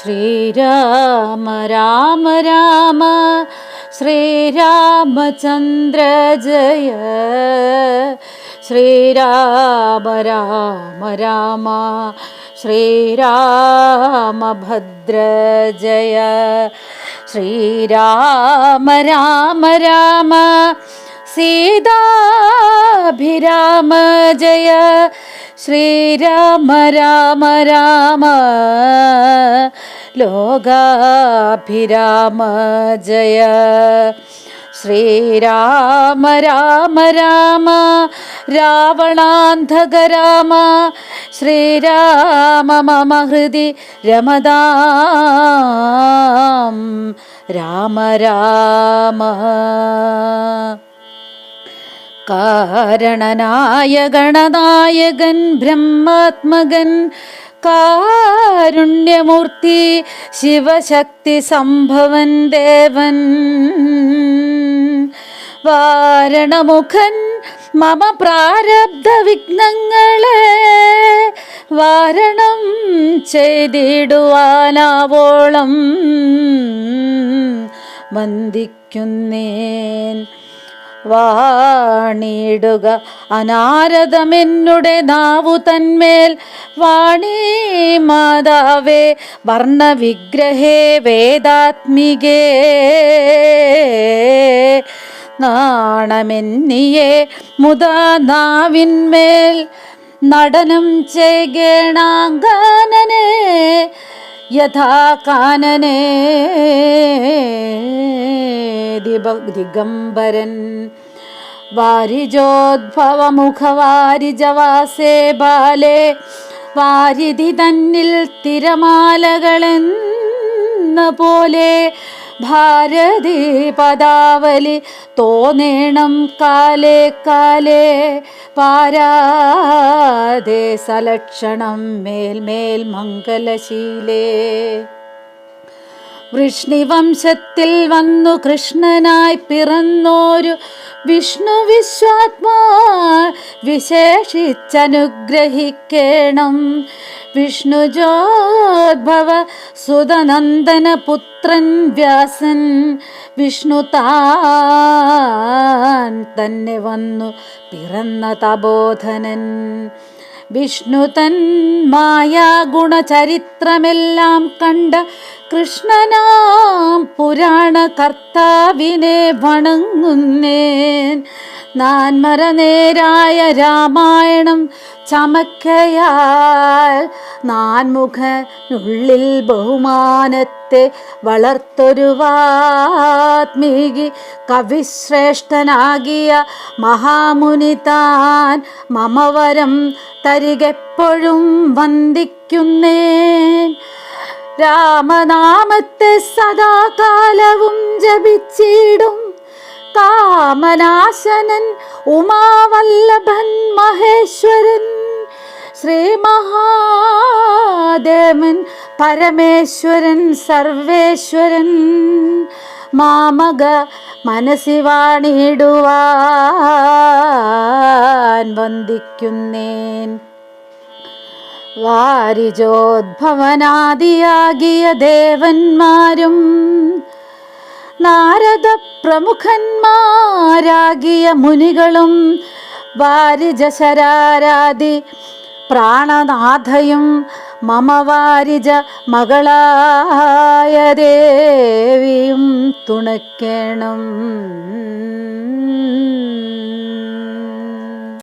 ശ്രീരാമ രാമ രാമ ശ്രീരാമചന്ദ്ര ജയ. ശ്രീരാമ രാമ രാമ ശ്രീരാമഭദ്ര ജയ. ശ്രീരാമ രാമ രാമ സീതാഭിരാമ ജയ. ശ്രീരാമ രാമ രാമ ലോകാഭിരാമ ജയ. ശ്രീരാമ രാമ രാമ രാവണാന്ധക രാമ. ശ്രീരാമ മമ ഹൃദി രമതാം രാമ രാമ. കാരണനായ ഗണനായകൻ ബ്രഹ്മാത്മകൻ കാരുണ്യമൂർത്തി ശിവശക്തി സംഭവൻ ദേവൻ. വാരണമുഖൻ മമ പ്രാരബ്ധ വിഘ്നങ്ങളെ വാരണം ചെയ്തിടുവാനാവോളം വന്ദിക്കുന്നേൻ. വാണിടുക അനാരതമെന്നുടെ നാവു തന്മേൽ. വാണി മാതാവേ വർണ്ണവിഗ്രഹേ വേദാത്മികേ. നാണമെന്നിയെ മുതാ നാവിന്മേൽ നടനം ചെയ്യണാങ്കാനനെ യഥാ കാനനേ ദിഗംബരൻ. വാരിജോദ്ഭവമുഖവാരിജവാസേ ബാലേ വാരിധി തന്നിൽ തിരമാലകളെന്ന പോലെ ഭാരതി പദാവലി തോന്നേണം കാലേ കാലേ. പാരാതെ സലക്ഷണം മേൽമേൽ മംഗലശീലേ. വൃഷ്ണിവംശത്തിൽ വന്നു കൃഷ്ണനായി പിറന്നോരു വിഷ്ണു വിശ്വാത്മാ വിശേഷിച്ചനുഗ്രഹിക്കേണം. വിഷ്ണുജോദ്ഭവ സുതനന്ദന പുത്രൻ വ്യാസൻ. വിഷ്ണു താൻ തന്നെ വന്നു പിറന്ന തപോധനൻ. വിഷ്ണു തൻ മായാഗുണചരിത്രമെല്ലാം കണ്ട കൃഷ്ണനാം പുരാണ കർത്താവിനെ വണങ്ങുന്നേൻ. നാൻമറനേരായ രാമായണം ചമക്കയാൽ നാൻമുഖനുള്ളിൽ ബഹുമാനത്തെ വളർത്തൊരു വാത്മീകി കവിശ്രേഷ്ഠനാകിയ മഹാമുനി താൻ മമവരം തരികെപ്പോഴും വന്ദിക്കുന്നേൻ. രാമനാമത്തെ സദാകാലവും ജപിച്ചിടും കാമനാശനൻ ഉമാവല്ലഭൻ മഹേശ്വരൻ. ശ്രീ മഹാദേവൻ പരമേശ്വരൻ സർവേശ്വരൻ. മാമക മനസ്സി വാണിടുവാൻ വന്ദിക്കുന്നേൻ. വാരിജോദ്ഭവനാദിയാകിയ ദേവന്മാരും നാരദ പ്രമുഖന്മാരാകിയ മുനികളും വാരിജശരാരാദി പ്രാണനാഥയും മമ വാരിജ മകളായ ദേവിയും തുണയ്ക്കണം.